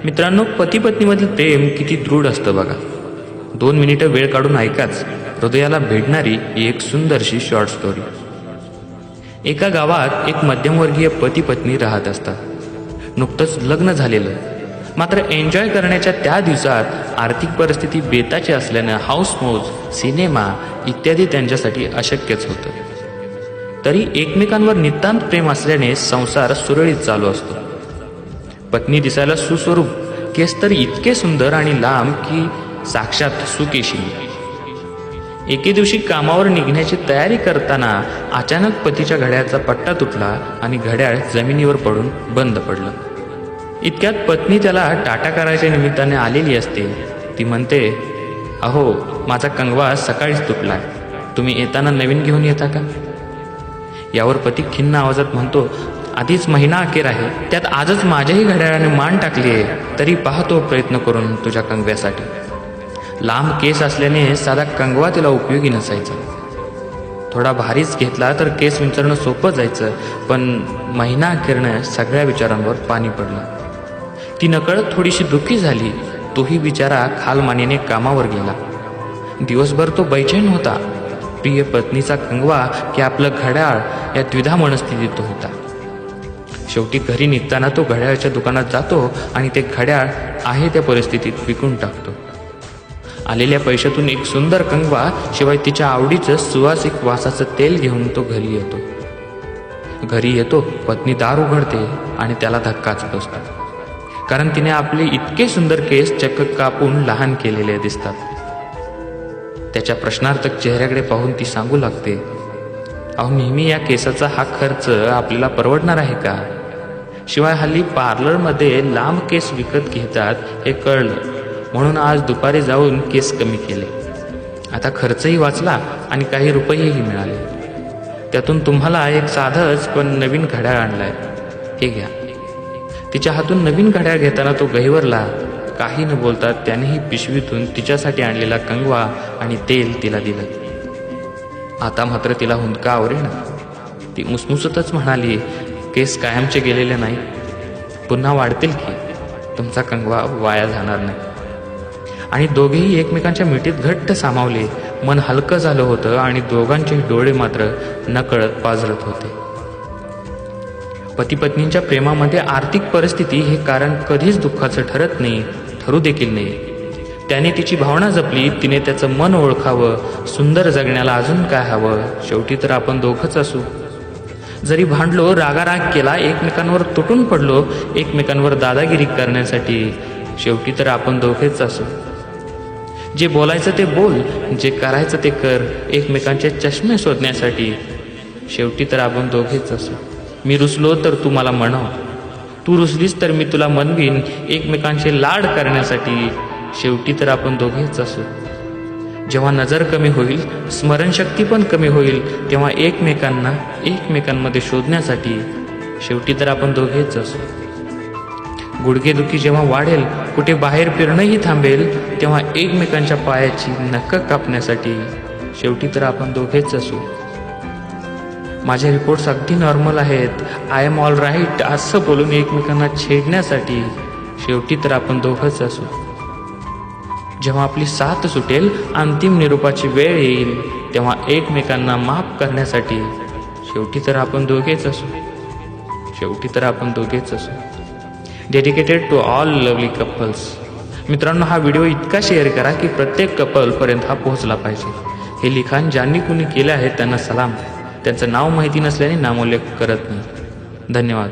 मित्रांनो, पती पत्नीमधील प्रेम किती दृढ असतं बघा. 2 मिनिटं वेळ काढून ऐकाच, हृदयाला भेटणारी ही एक सुंदरशी शॉर्ट स्टोरी. एका गावात एक मध्यमवर्गीय पती पत्नी राहत असतात. नुकतंच लग्न झालेलं, मात्र एन्जॉय करण्याच्या त्या दिवसात आर्थिक परिस्थिती बेताची असल्यानं हाऊसमौज, सिनेमा इत्यादी त्यांच्यासाठी अशक्यच होतं. तरी एकमेकांवर नितांत प्रेम असल्याने संसार सुरळीत चालू असतो. पत्नी दिसायला सुस्वरूप, केस तर इतके सुंदर आणि लांब की साक्षात सुकेशिनी. एके दिवशी कामावर निघण्याची तयारी करताना अचानक पतीच्या घड्याळाचा पट्टा तुटला आणि घड्याळ जमिनीवर पडून बंद पडलं. इतक्यात पत्नी त्याला टाटा करायच्या निमित्ताने आलेली असते. ती म्हणते, अहो, माझा कंगवा सकाळीच तुटलाय, तुम्ही येताना नवीन घेऊन येता का? यावर पती खिन्न आवाजात म्हणतो, आधीच महिना अखेर आहे, त्यात आजच माझ्याही घड्याळाने मान टाकली आहे, तरी पाहतो प्रयत्न करून तुझ्या कंगव्यासाठी. लांब केस असल्याने साधा कंगवा तिला उपयोगी नसायचा. थोडा भारीच घेतला तर केस विंचरणं सोपं जायचं, पण महिना अखेरनं सगळ्या विचारांवर पाणी पडलं. ती नकळत थोडीशी दुःखी झाली. तोही बिचारा खालमानेने कामावर गेला. दिवसभर तो बैचैन होता. प्रिय पत्नीचा कंगवा की आपलं घड्याळ या द्विधा मनस्थितीत तो होता. शेवटी घरी निघताना तो घड्याळाच्या दुकानात जातो आणि ते घड्याळ आहे त्या परिस्थितीत विकून टाकतो. आलेल्या पैशातून एक सुंदर कंगवा शिवाय तिच्या आवडीचं सुवासिक वासाचं तेल घेऊन तो घरी येतो. पत्नी दार उघडते आणि त्याला धक्काच बसतो, कारण तिने आपले इतके सुंदर केस चक्क कापून लहान केलेले दिसतात. त्याच्या प्रश्नार्थक चेहऱ्याकडे पाहून ती सांगू लागते, अहो, नेहमी या केसाचा हा खर्च आपल्याला परवडणार आहे का? शिवाय हल्ली पार्लरमध्ये लांब केस विकत घेतात हे कळलं, म्हणून आज दुपारी जाऊन केस कमी केले. आता खर्चही वाचला आणि काही रुपयेही मिळाले. त्यातून तुम्हाला एक साधंच पण नवीन घड्याळ आणलाय, हे घ्या. तिच्या हातून नवीन घड्याळ घेताना तो गहिवरला. काही न बोलता त्यानेही पिशवीतून तिच्यासाठी आणलेला कंगवा आणि तेल तिला दिलं. आता मात्र तिला हुंदका आवरेना. ती मुसमुसतच म्हणाली, केस कायमचे गेलेले नाही, पुन्हा वाढतील की, तुमचा कंगवा वाया जाणार नाही. आणि दोघेही एकमेकांच्या मिठीत घट्ट सामावले. मन हलकं झालं होतं आणि दोघांचे डोळे मात्र नकळत पाजरत होते. पती पत्नींच्या प्रेमामध्ये आर्थिक परिस्थिती हे कारण कधीच दुःखाचं ठरत नाही, ठरू देखील नाही. त्याने तिची भावना जपली, तिने त्याचं मन ओळखावं. सुंदर जगण्याला अजून काय हवं? शेवटी तर आपण दोघंच असू. जरी भांडलो, रागाराग केला, एकमेकांवर तुटून पडलो, एकमेकांवर दादागिरी करण्यासाठी, शेवटी तर आपण दोघेच असू. जे बोलायचं ते बोल, जे करायचं ते कर, एकमेकांचे चष्मे शोधण्यासाठी, शेवटी तर आपण दोघेच असू. मी रुसलो तर तू मला म्हणव, तू रुसलीस तर मी तुला म्हणवीन, एकमेकांचे लाड करण्यासाठी, शेवटी तर आपण दोघेच असू. जेव्हा नजर कमी होईल, स्मरणशक्ती पण कमी होईल, तेव्हा एकमेकांमध्ये शोधण्यासाठी, शेवटी तर आपण दोघेच असू. गुडघेदुखी जेव्हा वाढेल, कुठे बाहेर फिरणंही थांबेल, तेव्हा एकमेकांच्या पायाची नखं कापण्यासाठी, शेवटी तर आपण दोघेच असू. माझे रिपोर्ट्स अगदी नॉर्मल आहेत, आय एम ऑल राईट असं बोलून एकमेकांना छेडण्यासाठी, शेवटी तर आपण दोघंच असू. जेव्हा आपली साथ सुटेल, अंतिम निरोपाची वेळ येईल, तेव्हा एकमेकांना माफ करण्यासाठी, शेवटी तर आपण दोघेच असू. शेवटी तर आपण दोघेच असू. Dedicated to all lovely couples. मित्रांनो, हा व्हिडिओ इतका शेअर करा की प्रत्येक कपलपर्यंत हा पोहोचला पाहिजे. हे लिखाण ज्यांनी कुणी केले आहे त्यांना सलाम. त्यांचं नाव माहिती नसल्याने नामोल्लेख करत नाही. धन्यवाद.